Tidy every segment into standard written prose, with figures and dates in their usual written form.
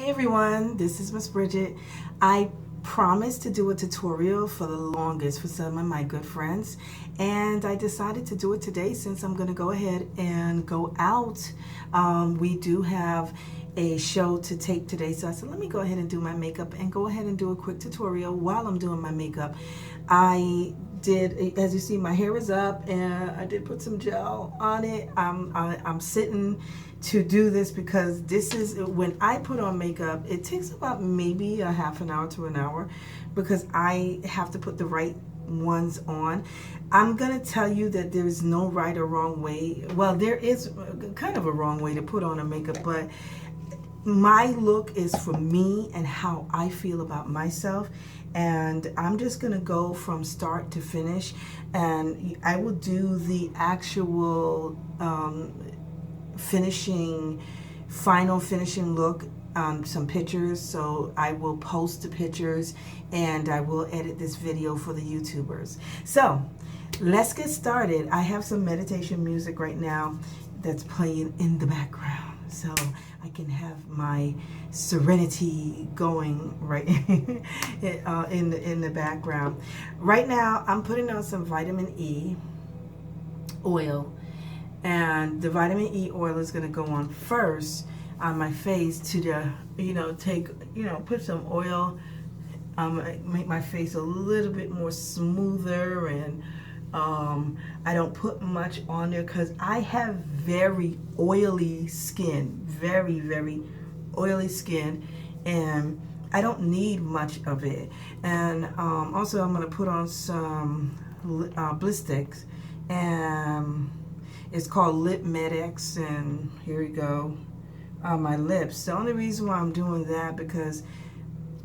Hey everyone, this is Miss Bridget. I promised to do a tutorial for the longest for some of my good friends, and I decided to do it today since I'm going to go ahead and go out. We do have a show to tape today, so I said let me go ahead and do my makeup and go ahead and do a quick tutorial while I'm doing my makeup. I did, as you see, my hair is up and I did put some gel on it. I'm sitting to do this because this is when I put on makeup, it takes about maybe a half an hour to an hour because I have to put the right ones on. I'm gonna tell you that there's no right or wrong way. Well, there is kind of a wrong way to put on a makeup, but my look is for me and how I feel about myself, and I'm just gonna go from start to finish, and I will do the actual final finishing look on some pictures. So I will post the pictures and I will edit this video for the YouTubers. So let's get started. I have some meditation music right now that's playing in the background, so I can have my serenity going right in the background. Right now I'm putting on some vitamin E oil, and the vitamin E oil is going to go on first on my face to the put some oil, make my face a little bit more smoother, and I don't put much on there because I have very oily skin, very oily skin, and I don't need much of it. And also I'm going to put on some bliss sticks, and it's called Lip Med-X, and here we go on my lips. The only reason why I'm doing that because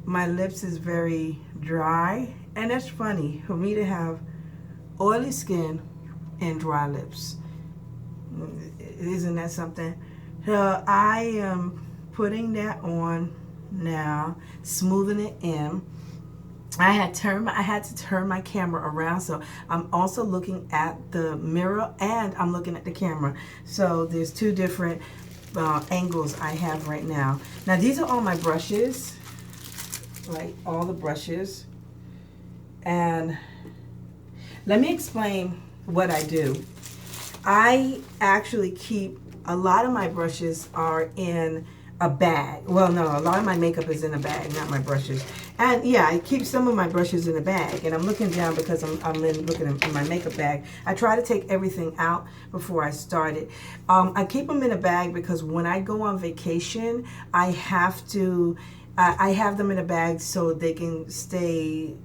my lips is very dry, and that's funny for me to have oily skin and dry lips. Isn't that something? So I am putting that on now, smoothing it in. I had to turn my camera around, so I'm also looking at the mirror and I'm looking at the camera. So there's two different angles I have right now. Now these are all my brushes, like all the brushes. And let me explain what I do. I actually keep a lot of my brushes are in a bag. Well, no, a lot of my makeup is in a bag, not my brushes. And yeah, I keep some of my brushes in a bag, and I'm looking down because I'm looking in my makeup bag. I try to take everything out before I start it. I keep them in a bag because when I go on vacation, I have to I have them in a bag so they can stay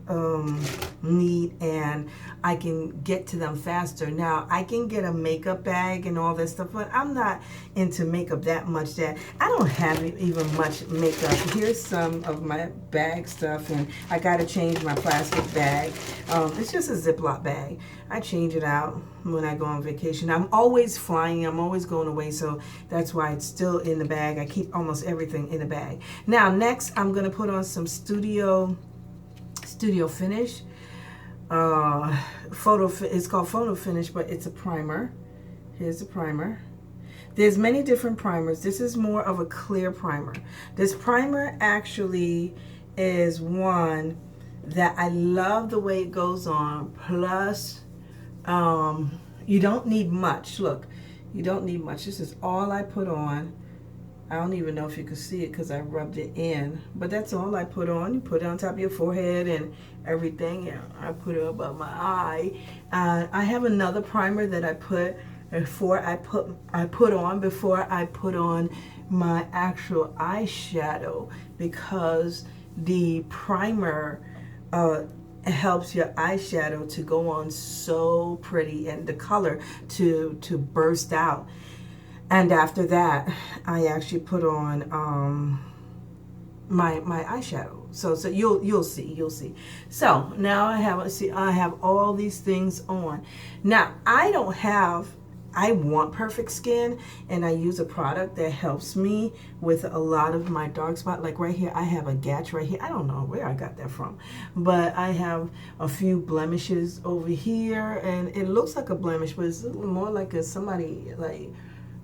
neat and I can get to them faster. Now, I can get a makeup bag and all that stuff, but I'm not into makeup that much that I don't have even much makeup. Here's some of my bag stuff, and I got to change my plastic bag. It's just a Ziploc bag. I change it out when I go on vacation. I'm always flying. I'm always going away, so that's why it's still in the bag. I keep almost everything in the bag. Now, next, I'm going to put on some Studio Finish. It's called Photo Finish, but it's a primer. Here's the primer. There's many different primers. This is more of a clear primer. This primer actually is one that I love the way it goes on. Plus, you don't need much. Look, you don't need much. This is all I put on. I don't even know if you can see it because I rubbed it in, but that's all I put on. You put it on top of your forehead and everything. Yeah, I put it above my eye. I have another primer that I put before I put on my actual eyeshadow, because the primer helps your eyeshadow to go on so pretty and the color to burst out. And after that, I actually put on my eyeshadow. So you'll see. So now I have all these things on. Now I want perfect skin, and I use a product that helps me with a lot of my dark spot. Like right here, I have a gatch right here. I don't know where I got that from, but I have a few blemishes over here, and it looks like a blemish, but it's more like somebody like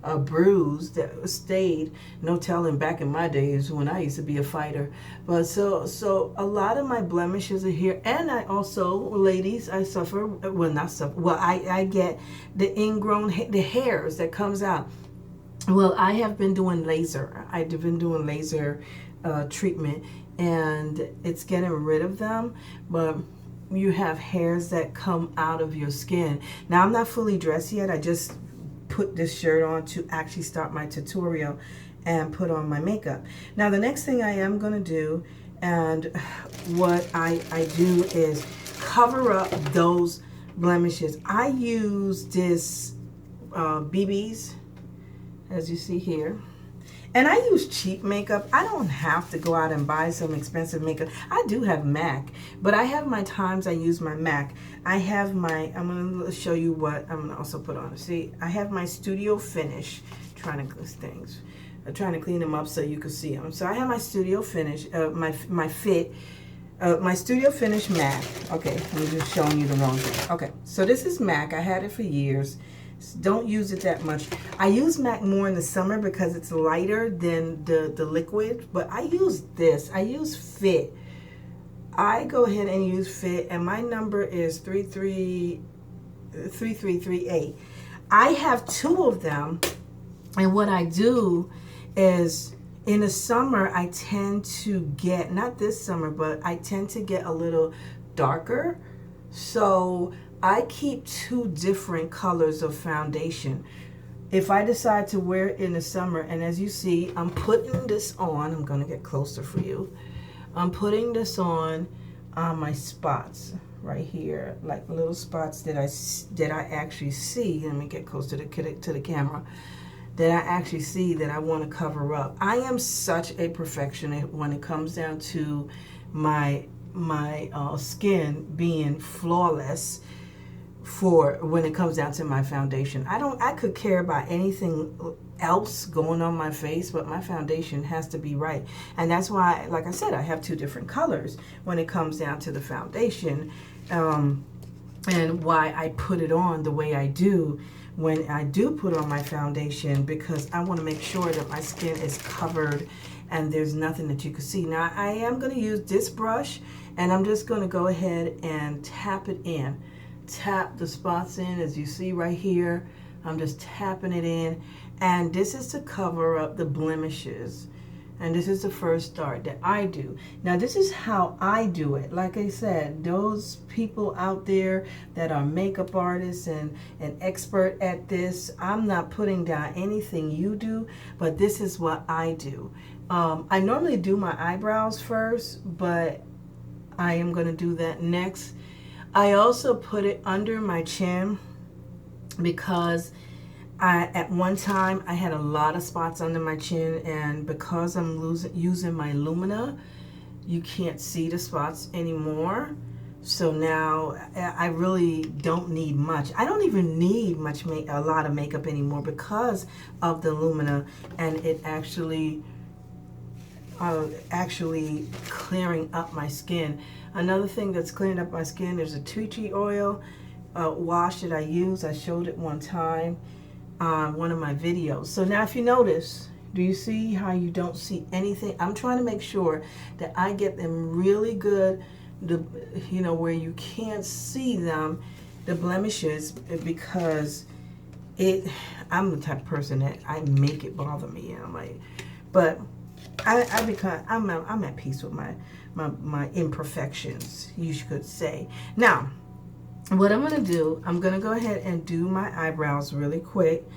a bruise that stayed. No telling back in my days when I used to be a fighter. But so a lot of my blemishes are here. And I also, ladies, I suffer, well, not suffer, well, I get the ingrown, the hairs that comes out. Well, I have been doing laser. I've been doing laser treatment, and it's getting rid of them. But you have hairs that come out of your skin. Now, I'm not fully dressed yet. I just put this shirt on to actually start my tutorial and put on my makeup. Now, the next thing I am going to do, and what I do is cover up those blemishes. I use this BB's, as you see here. And I use cheap makeup. I don't have to go out and buy some expensive makeup. I do have MAC, but I have my times I use my MAC. I have my, I'm going to show you what I'm going to also put on. See, I have my Studio Finish, trying to clean them up so you can see them. So I have my Studio Finish, my Studio Finish MAC. Okay, I'm just showing you the wrong thing. Okay, so this is MAC. I had it for years. Don't use it that much. I use MAC more in the summer because it's lighter than the liquid, but I use this. I use Fit. I go ahead and use Fit, and my number is 3338. I have 2 of them, and what I do is in the summer I tend to get, not this summer, but I tend to get a little darker. So I keep 2 different colors of foundation. If I decide to wear it in the summer, and as you see, I'm putting this on. I'm going to get closer for you. I'm putting this on my spots right here, like little spots that I actually see. Let me get close to the camera. That I actually see that I want to cover up. I am such a perfectionist when it comes down to my skin being flawless. For when it comes down to my foundation, I could care about anything else going on my face, but my foundation has to be right. And that's why, like I said, I have 2 different colors when it comes down to the foundation, and why I put it on the way I do when I do put on my foundation, because I want to make sure that my skin is covered and there's nothing that you can see. Now, I am going to use this brush, and I'm just going to go ahead and tap it in. Tap the spots in, as you see right here. I'm just tapping it in, and this is to cover up the blemishes, and this is the first start that I do. Now, this is how I do it. Like I said, those people out there that are makeup artists and an expert at this, I'm not putting down anything you do, but this is what I do. I normally do my eyebrows first, but I am going to do that next. I also put it under my chin because at one time I had a lot of spots under my chin, and because I'm using my Lumina, you can't see the spots anymore. So now I really don't need much. I don't even need a lot of makeup anymore because of the Lumina, and it actually clearing up my skin. Another thing that's clearing up my skin is a tea tree oil wash that I use. I showed it one time on one of my videos. So now if you notice, do you see how you don't see anything? I'm trying to make sure that I get them really good, where you can't see them, the blemishes, because I'm the type of person that I make it bother me. And I'm like, but I'm at peace with my imperfections, you could say. Now, what I'm going to do, I'm going to go ahead and do my eyebrows really quick.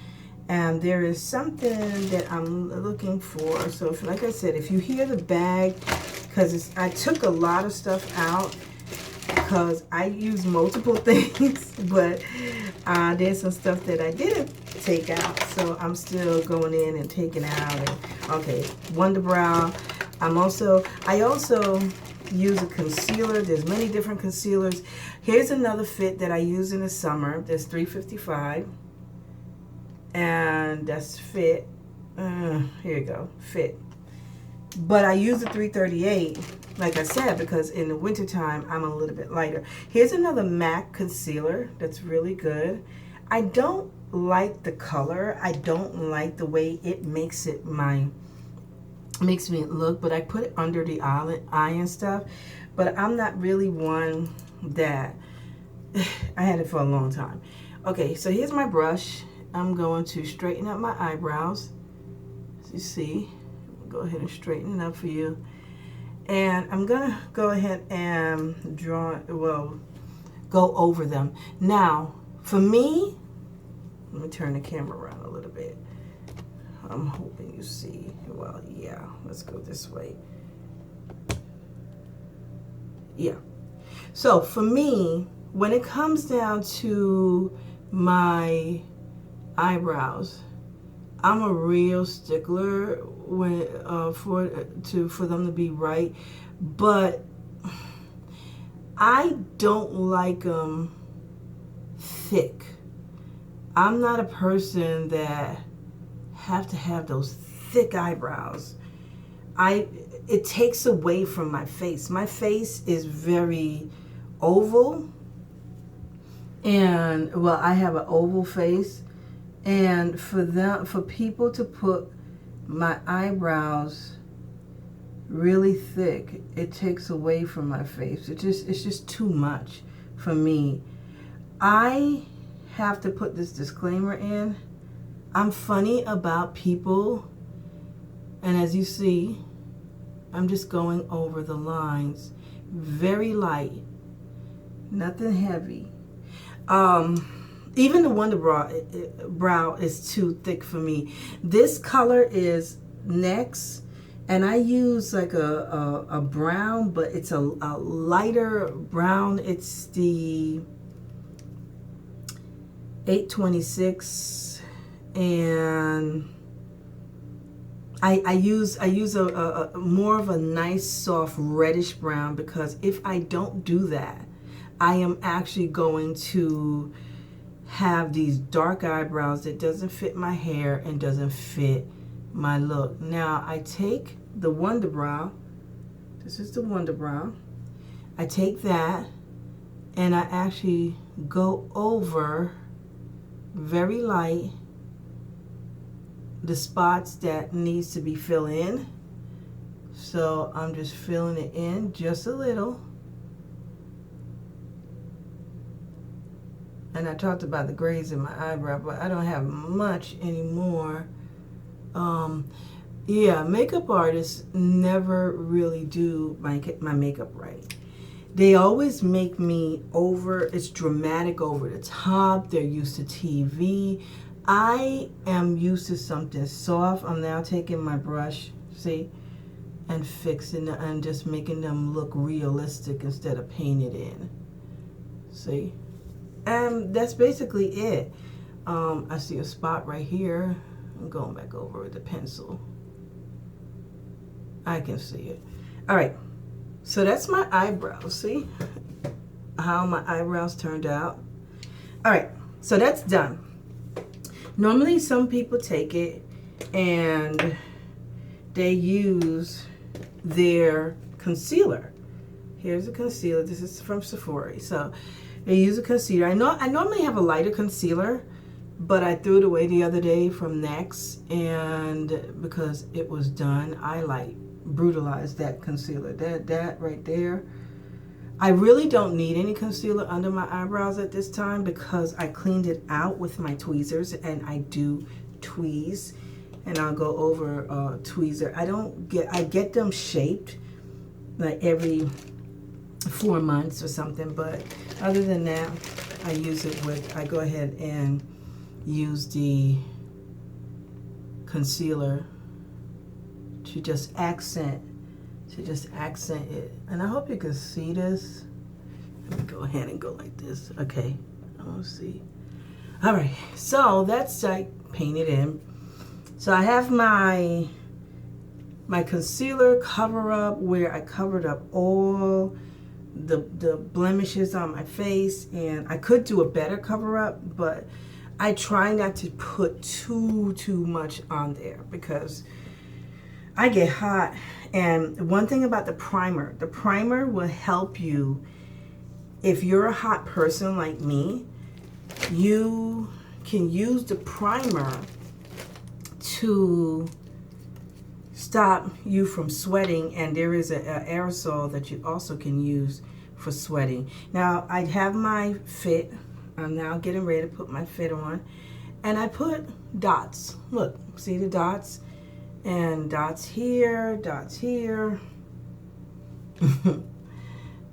And there is something that I'm looking for. So, like I said, if you hear the bag, because I took a lot of stuff out because I use multiple things, but there's some stuff that I didn't take out. So I'm still going in and taking out. And, okay, Wonder Brow. I also use a concealer. There's many different concealers. Here's another Fit that I use in the summer. There's $3.55, and that's Fit. Here you go, Fit. But I use the $3.38, like I said, because in the wintertime I'm a little bit lighter. Here's another MAC concealer that's really good. I don't like the color. I don't like the way it makes me look, but I put it under the eye and stuff. But I'm not really one that I had it for a long time. Okay, so here's my brush. I'm going to straighten up my eyebrows. As you see, go ahead and straighten it up for you. And I'm gonna go ahead and go over them. Now, for me, let me turn the camera around a little bit. I'm hoping you see. Well, yeah, let's go this way. Yeah. So for me, when it comes down to my eyebrows, I'm a real stickler when for them to be right, but I don't like them thick. I'm not a person that have to have those thick eyebrows. It takes away from my face. My face is very oval, and well, I have an oval face, and for people to put my eyebrows really thick, it takes away from my face. It's just too much for me. I have to put this disclaimer in. I'm funny about people, and as you see, I'm just going over the lines, very light, nothing heavy. Even the Wonder brow is too thick for me. This color is NYX, and I use like a brown, but it's a lighter brown. It's the 826, and I use a more of a nice soft reddish brown, because if I don't do that, I am actually going to have these dark eyebrows that doesn't fit my hair and doesn't fit my look. Now I take the Wonder Brow. This is the Wonder Brow. I take that and I actually go over very light the spots that needs to be filled in. So I'm just filling it in just a little. And I talked about the grays in my eyebrow, but I don't have much anymore. Yeah, makeup artists never really do my makeup right. They always make me it's dramatic, over the top. They're used to TV. I am used to something soft. I'm now taking my brush, see, and fixing it and just making them look realistic instead of painted in. See? And that's basically it. I see a spot right here. I'm going back over with the pencil. I can see it. All right. So that's my eyebrows. See how my eyebrows turned out? All right. So that's done. Normally some people take it and they use their concealer. Here's a concealer. This is from Sephora. So they use a concealer. I normally have a lighter concealer, but I threw it away the other day from NYX, and because it was done, I brutalized that concealer. That right there. I really don't need any concealer under my eyebrows at this time because I cleaned it out with my tweezers, and I do tweeze, and I'll go over tweezer. I get them shaped like every 4 months or something, but other than that, I go ahead and use the concealer to just accent it. And I hope you can see this. Let me go ahead and go like this. Okay, I want to see. All right, so that's like painted in. So I have my concealer cover up where I covered up all the blemishes on my face, and I could do a better cover up, but I try not to put too much on there because I get hot. And one thing about the primer will help you if you're a hot person like me. You can use the primer to stop you from sweating, and there is an aerosol that you also can use for sweating. Now I have my fit. I'm now getting ready to put my fit on, and I put dots. Look, see the dots? And dots here, dots here,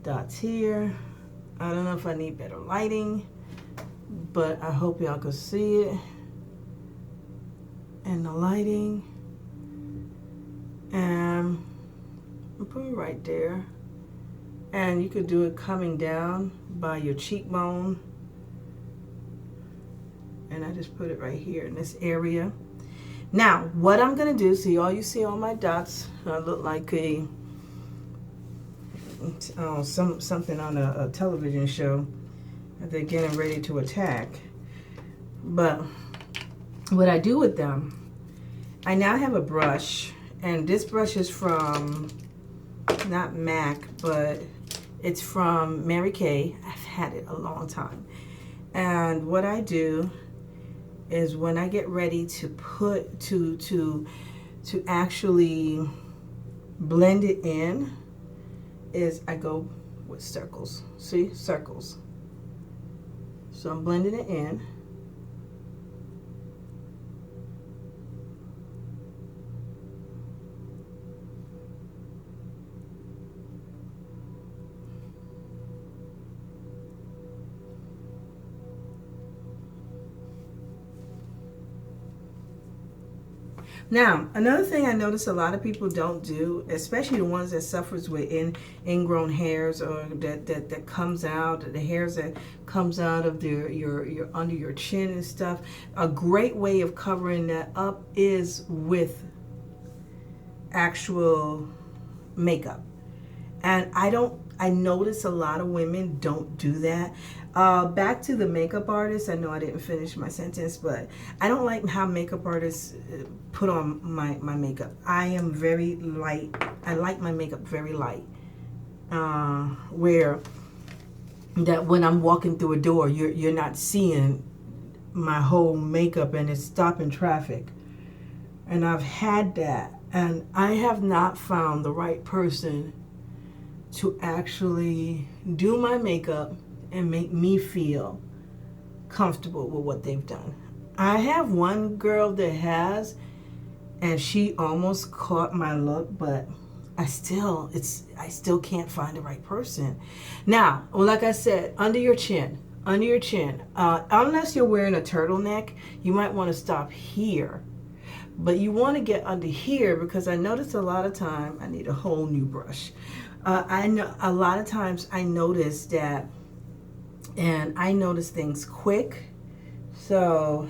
dots here. I don't know if I need better lighting, but I hope y'all can see it. And the lighting. And I'll put it right there. And you could do it coming down by your cheekbone. And I just put it right here in this area. Now, what I'm gonna do, see all my dots, I look like a something on a television show that they're getting ready to attack. But what I do with them, I now have a brush, and this brush is from not MAC, but it's from Mary Kay. I've had it a long time. And what I do is when I get ready to put to actually blend it in, is I go with circles. See, circles. So I'm blending it in. Now, another thing I notice a lot of people don't do, especially the ones that suffers with ingrown hairs, or that comes out, the hairs that comes out of your under your chin and stuff. A great way of covering that up is with actual makeup. And I notice a lot of women don't do that. Back to the makeup artist. I know I didn't finish my sentence, but I don't like how makeup artists put on my makeup. I am very light. I like my makeup very light. Where that when I'm walking through a door, you're not seeing my whole makeup and it's stopping traffic. And I've had that, and I have not found the right person to actually do my makeup and make me feel comfortable with what they've done. I have one girl that has, and she almost caught my look, but I still can't find the right person. Now, like I said, under your chin, unless you're wearing a turtleneck, you might want to stop here. But you want to get under here, because I notice a lot of time I need a whole new brush. I know a lot of times I notice that, and I notice things quick. So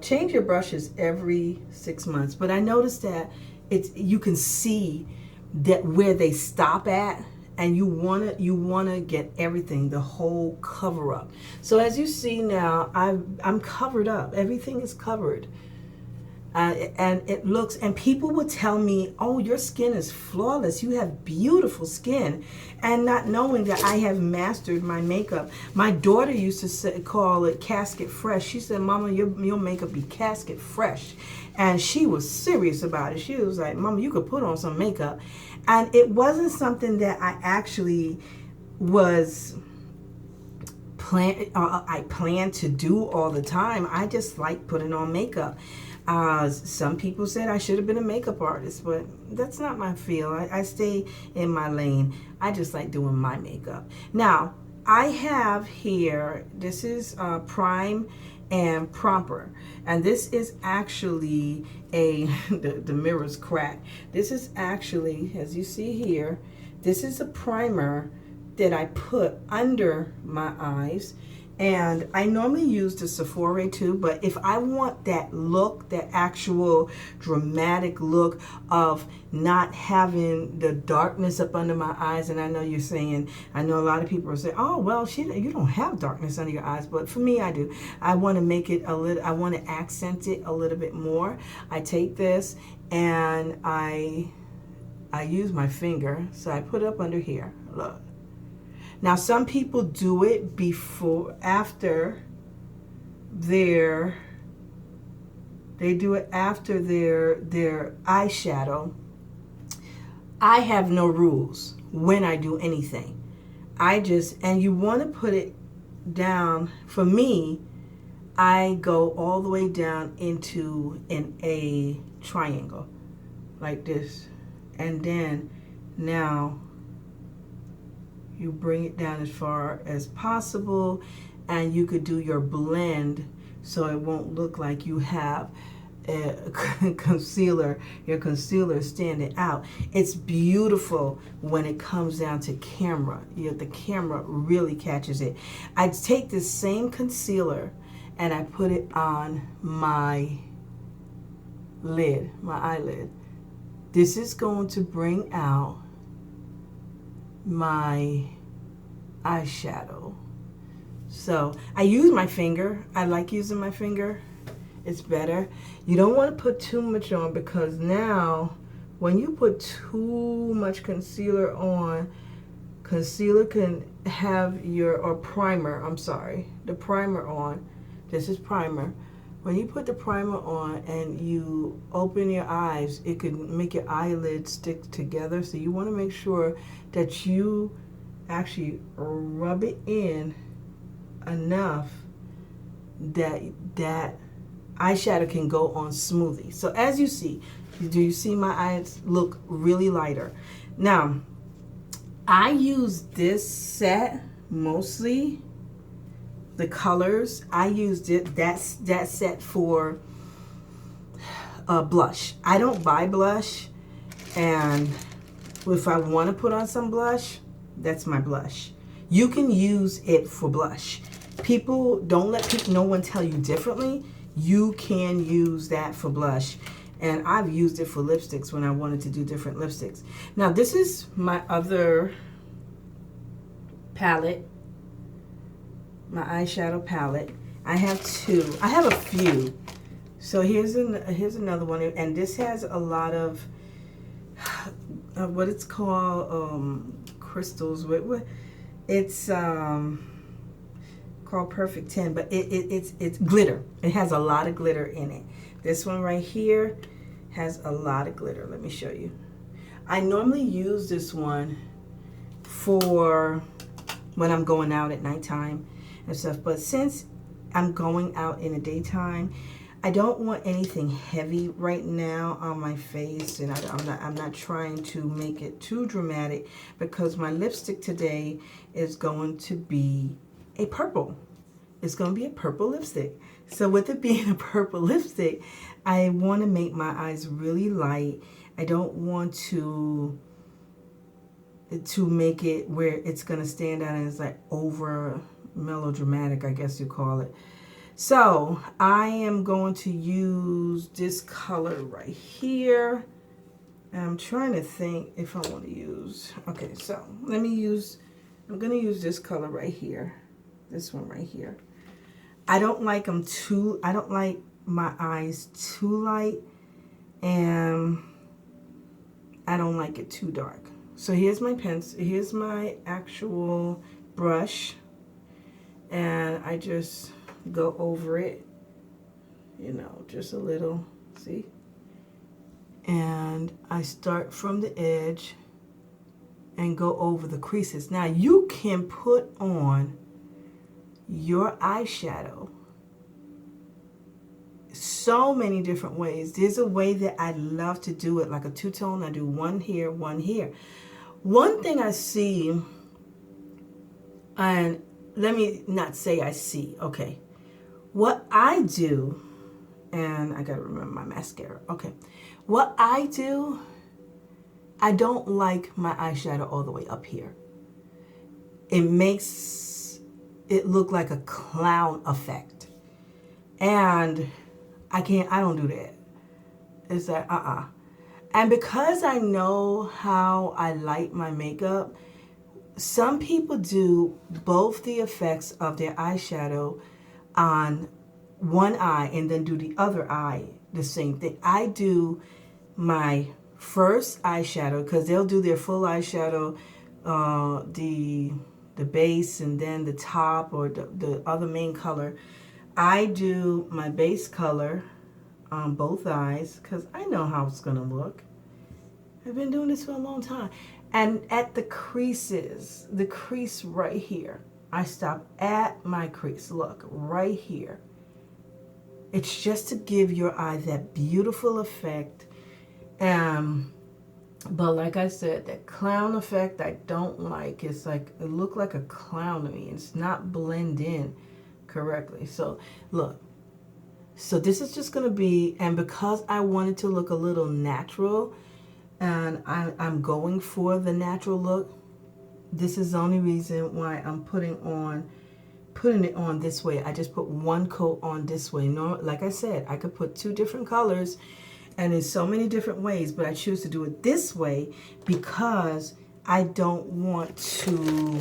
change your brushes every 6 months. But I noticed that you can see that where they stop at, and you wanna get everything, the whole cover up. So as you see now, I'm covered up. Everything is covered. And it looks, and people would tell me, oh, your skin is flawless, you have beautiful skin, and not knowing that I have mastered my makeup. My daughter used to call it casket fresh. She said, Mama, your makeup be casket fresh. And she was serious about it. She was like, Mama, you could put on some makeup. And it wasn't something that I actually was I planned to do all the time. I just like putting on makeup. Some people said I should have been a makeup artist, but that's not my field. I stay in my lane. I just like doing my makeup. Now, I have here, this is Prime and Proper. And this is actually the mirror's cracked. This is actually, as you see here, this is a primer that I put under my eyes. And I normally use the Sephora too, but if I want that look, that actual dramatic look of not having the darkness up under my eyes, and I know you're saying, I know a lot of people are saying, oh, well, you don't have darkness under your eyes, but for me, I do. I want to make it a little, I want to accent it a little bit more. I take this and I use my finger, so I put it up under here, look. Now, some people do it after their eyeshadow. I have no rules when I do anything. And you want to put it down. For me, I go all the way down into an A triangle like this. And then now you bring it down as far as possible, and you could do your blend so it won't look like you have a your concealer standing out. It's beautiful when it comes down to camera. The camera really catches it. I take this same concealer and I put it on my eyelid. This is going to bring out my eyeshadow. So I use my finger. I like using my finger. It's better. You don't want to put too much on, because now when you put too much concealer on, concealer can have primer, I'm sorry, the primer on. This is primer. When you put the primer on and you open your eyes, it could make your eyelids stick together. So you want to make sure that you actually rub it in enough that eyeshadow can go on smoothly. So as you see, do you see my eyes look really lighter? Now, I use this set mostly, the colors. I used that set for blush. I don't buy blush, and if I want to put on some blush, that's my blush. You can use it for blush. Don't let no one tell you differently. You can use that for blush. And I've used it for lipsticks when I wanted to do different lipsticks. Now, this is my other palette, my eyeshadow palette. I have two. I have a few. So here's another one. And this has a lot of what it's called, crystals. It's called Perfect 10, but it's glitter. It has a lot of glitter in it. This one right here has a lot of glitter. Let me show you. I normally use this one for when I'm going out at nighttime and stuff, but since I'm going out in the daytime, I don't want anything heavy right now on my face, and I'm not trying to make it too dramatic, because my lipstick today is going to be a purple. It's going to be a purple lipstick. So with it being a purple lipstick, I want to make my eyes really light. I don't want to make it where it's going to stand out and it's like over melodramatic, I guess you call it. So I am going to use this color right here. I'm trying to think if I want to use, okay, so I'm going to use this color right here. This one right here. I don't like my eyes too light, and I don't like it too dark. So here's my pencil, here's my actual brush, and I just go over it, just a little, see? And I start from the edge and go over the creases. Now you can put on your eyeshadow so many different ways. There's a way that I love to do it, like a two-tone. I do one here, one here. One thing I see, and let me not say I see, okay. What I do, and I gotta remember my mascara, okay. What I do, I don't like my eyeshadow all the way up here. It makes it look like a clown effect. And I don't do that. It's like, And because I know how I light my makeup, some people do both the effects of their eyeshadow on one eye and then do the other eye the same thing. I do my first eyeshadow, because they'll do their full eyeshadow, the base, and then the top or the other main color. I do my base color on both eyes because I know how it's going to look. I've been doing this for a long time. And at the creases, the crease right here, I stop at my crease. Look, right here. It's just to give your eye that beautiful effect. But like I said, that clown effect I don't like. It's like, it looked like a clown to me. It's not blend in correctly. So look, so this is just going to be, and because I want it to look a little natural, and I'm going for the natural look, this is the only reason why I'm putting it on this way. I just put one coat on this way. No, like I said, I could put two different colors and in so many different ways, but I choose to do it this way because I don't want to,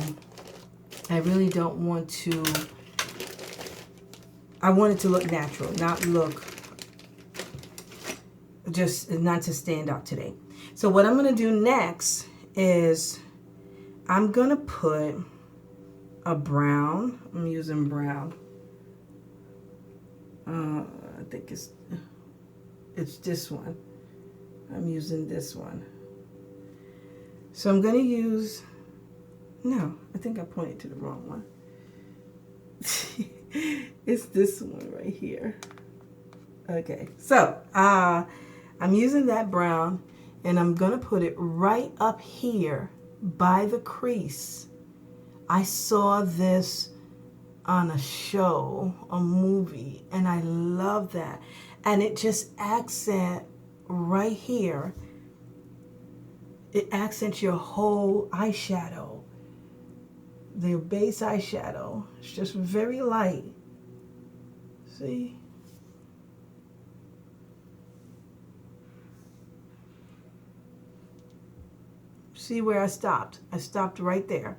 I really don't want to, I want it to look natural, not look, just not to stand out today. So what I'm going to do next is I'm going to put a brown. I'm using brown. I think it's this one. I'm using this one. So I'm going to use, no, I think I pointed to the wrong one. It's this one right here. Okay, so I'm using that brown, and I'm going to put it right up here by the crease. I saw this on a show, a movie, and I love that. And it just accent right here. It accents your whole eyeshadow. The base eyeshadow. It's just very light. See? See where I stopped? I stopped right there.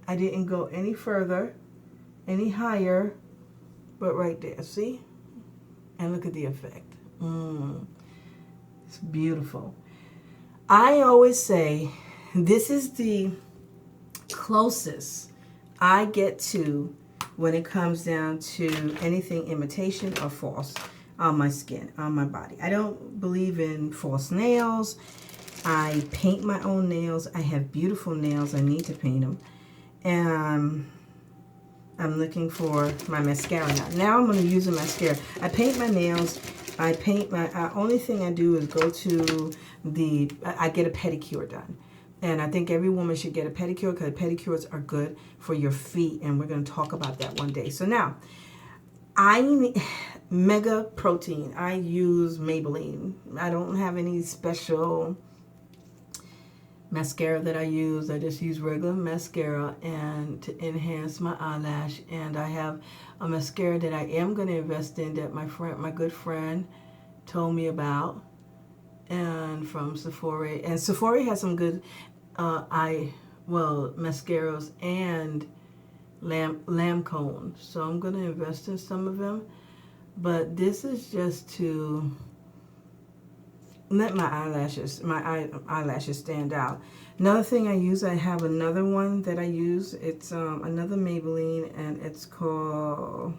I didn't go any further, any higher, but right there. See? And look at the effect. It's beautiful. I always say this is the closest I get to when it comes down to anything imitation or false on my skin, on my body. I don't believe in false nails. I paint my own nails. I have beautiful nails. I need to paint them. And I'm looking for my mascara now. Now I'm going to use a mascara. I paint my nails. I paint my, only thing I do is go to I get a pedicure done. And I think every woman should get a pedicure because pedicures are good for your feet. And we're going to talk about that one day. So now, I need Mega Protein. I use Maybelline. I don't have any special mascara that I use. I just use regular mascara and to enhance my eyelash. And I have a mascara that I am going to invest in that my good friend told me about, and from Sephora. And Sephora has some good mascaras and Lancome. So I'm going to invest in some of them. But this is just to let my eyelashes stand out. Another thing I use, I have another one that I use. It's another Maybelline, and it's called,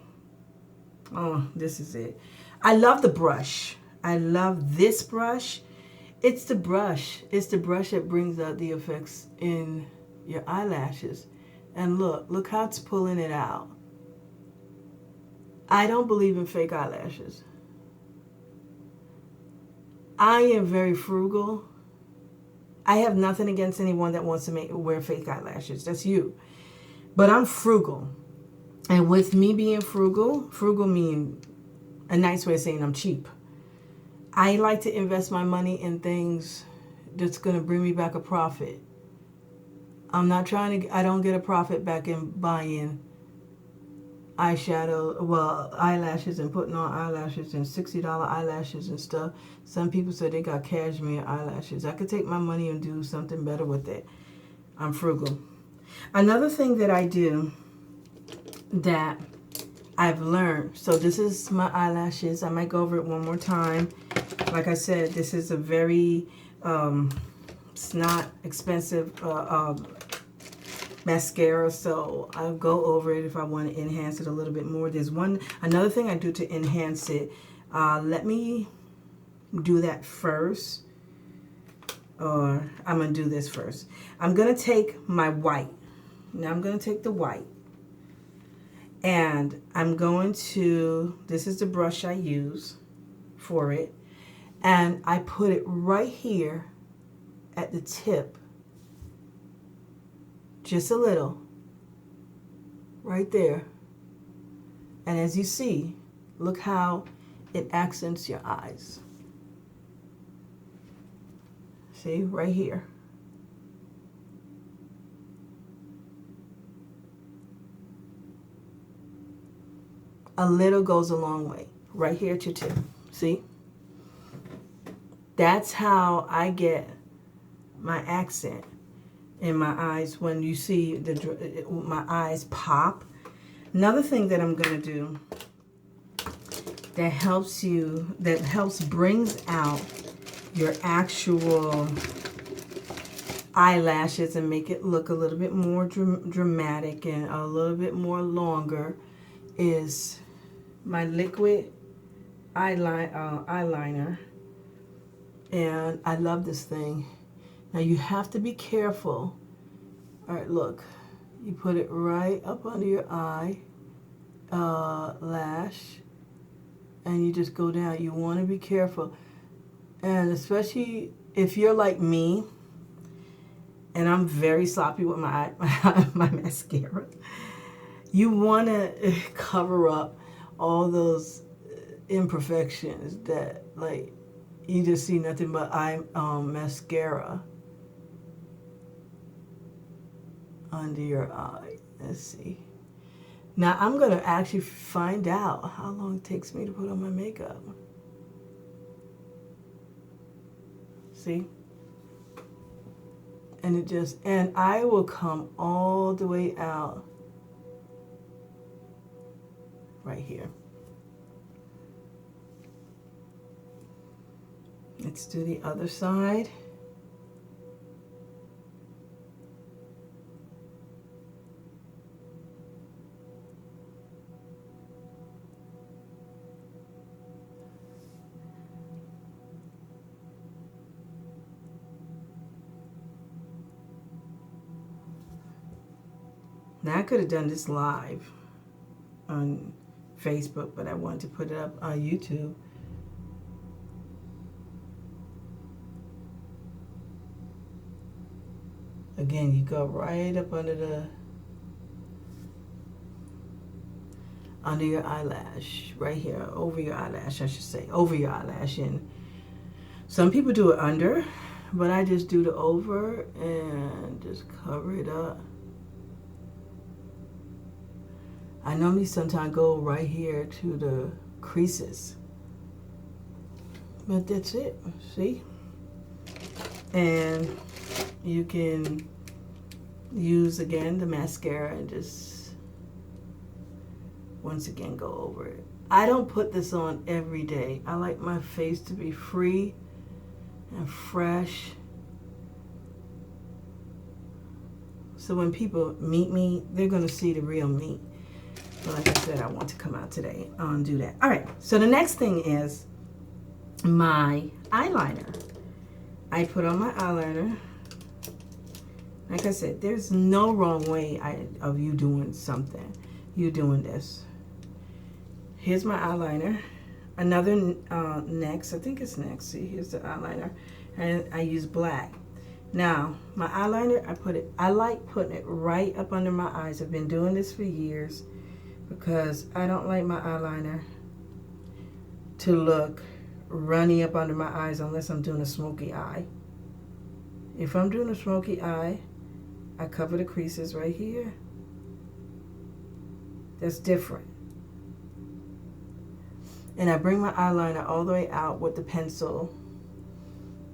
oh, this is it. I love the brush. I love this brush. It's the brush. It's the brush that brings out the effects in your eyelashes. And look how it's pulling it out. I don't believe in fake eyelashes. I am very frugal. I have nothing against anyone that wants to wear fake eyelashes. That's you. But I'm frugal. And with me being frugal means a nice way of saying I'm cheap. I like to invest my money in things that's going to bring me back a profit. I'm not trying to, I don't get a profit back in buying eyelashes and putting on eyelashes and $60 eyelashes and stuff. Some people say they got cashmere eyelashes. I could take my money and do something better with it. I'm frugal. Another thing that I do that I've learned, so this is my eyelashes. I might go over it one more time. Like I said, this is a very, it's not expensive mascara, so I'll go over it if I want to enhance it a little bit more. There's another thing I do to enhance it. Let me do that first, or I'm going to do this first. I'm going to take my white. Now I'm going to take the white, and I'm going to, this is the brush I use for it, and I put it right here at the tip, just a little, right there. And as you see, look how it accents your eyes. See, right here. A little goes a long way. Right here at your tip. See? That's how I get my accent in my eyes when you see my eyes pop. Another thing that I'm going to do that helps brings out your actual eyelashes and make it look a little bit more dramatic and a little bit more longer is my liquid eyeliner. And I love this thing. Now you have to be careful. All right, look. You put it right up under your eye lash, and you just go down. You want to be careful. And especially if you're like me, and I'm very sloppy with my mascara, you want to cover up all those imperfections that, like, you just see nothing but mascara under your eye. Let's see. Now I'm going to actually find out how long it takes me to put on my makeup. See? And I will come all the way out right here. Let's do the other side. Now I could have done this live on Facebook, but I wanted to put it up on YouTube. Again, you go right up under your eyelash, right here, over your eyelash, I should say, over your eyelash. And some people do it under, but I just do the over and just cover it up. I normally sometimes go right here to the creases, but that's it, see? And you can use, again, the mascara and just, once again, go over it. I don't put this on every day. I like my face to be free and fresh. So when people meet me, they're going to see the real me. But like I said, I want to come out today and do that. All right, so the next thing is my eyeliner. I put on my eyeliner. Like I said, there's no wrong way of you doing something. You doing this. Here's my eyeliner. Another NYX, I think it's NYX. See, here's the eyeliner. And I use black. Now, my eyeliner, I like putting it right up under my eyes. I've been doing this for years because I don't like my eyeliner to look runny up under my eyes unless I'm doing a smoky eye. If I'm doing a smoky eye, I cover the creases right here. That's different. And I bring my eyeliner all the way out with the pencil.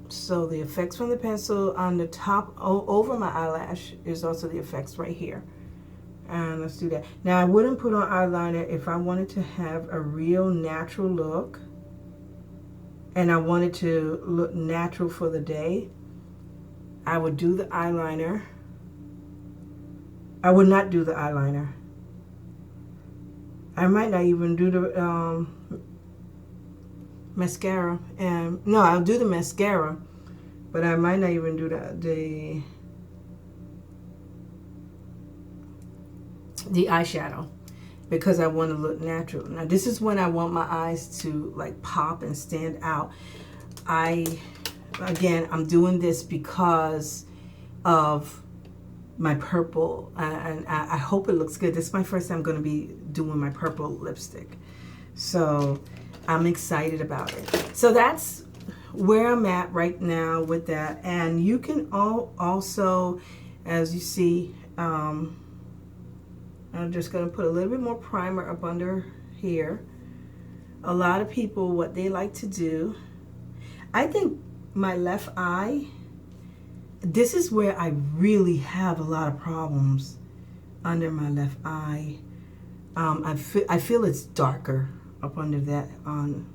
So the effects from the pencil on the top, over my eyelash, is also the effects right here. And let's do that. Now, I wouldn't put on eyeliner if I wanted to have a real natural look and I wanted to look natural for the day. I would do the eyeliner I would not do the eyeliner. I might not even do the mascara. And no, I'll do the mascara, but I might not even do the eyeshadow, because I want to look natural. Now this is when I want my eyes to like pop and stand out. Again, I'm doing this because of my purple, and I hope it looks good. This is my first time going to be doing my purple lipstick, so I'm excited about it. So that's where I'm at right now with that. And you can also, as you see, I'm just going to put a little bit more primer up under here. A lot of people, what they like to do, I think my left eye, this is where I really have a lot of problems under my left eye. I feel it's darker up under that on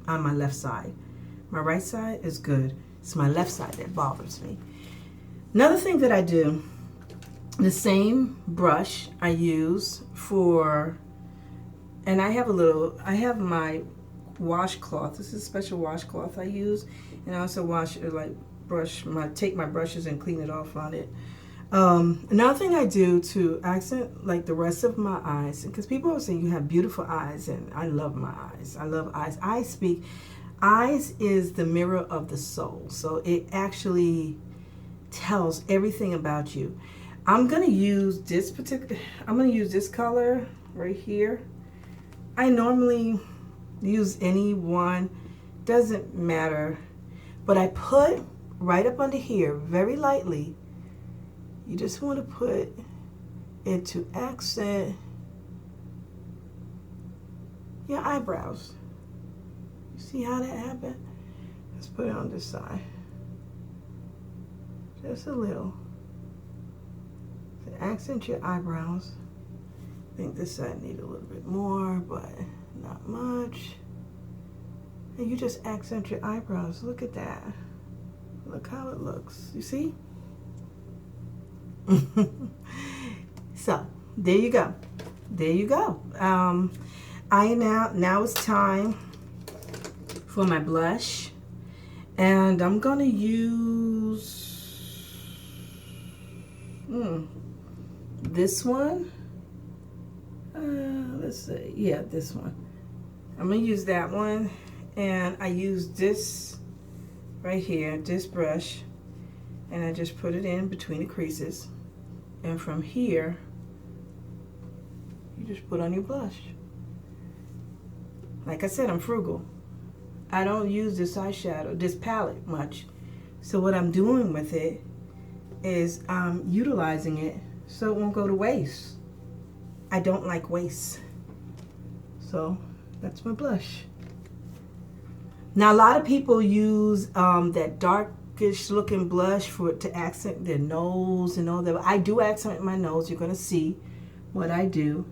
my left side. My right side is good. It's my left side that bothers me. Another thing that I do, the same brush I use for, and I have my washcloth. This is a special washcloth I use, and I also take my brushes and clean it off on it. Another thing I do to accent like the rest of my eyes, because people always say you have beautiful eyes, and I love my eyes. I love eyes. Eyes is the mirror of the soul, so it actually tells everything about you. I'm gonna use this color right here. I normally use any one, doesn't matter, but I put right up under here very lightly. You just want to put it to accent your eyebrows. You see how that happened? Let's put it on this side, just a little, to accent your eyebrows. I think this side needs a little bit more, but not much. And you just accent your eyebrows. Look at that. Look how it looks. You see? So there you go. There you go. Now it's time for my blush, and I'm gonna use this one. Let's see. Yeah, this one. I'm gonna use that one, and I use this right here, this brush, and I just put it in between the creases, and from here you just put on your blush. Like I said, I'm frugal. I don't use this eyeshadow, this palette much, so what I'm doing with it is I'm utilizing it so it won't go to waste. I don't like waste. So that's my blush. Now a lot of people use that darkish looking blush to accent their nose and all that. I do accent my nose. You're gonna see what I do.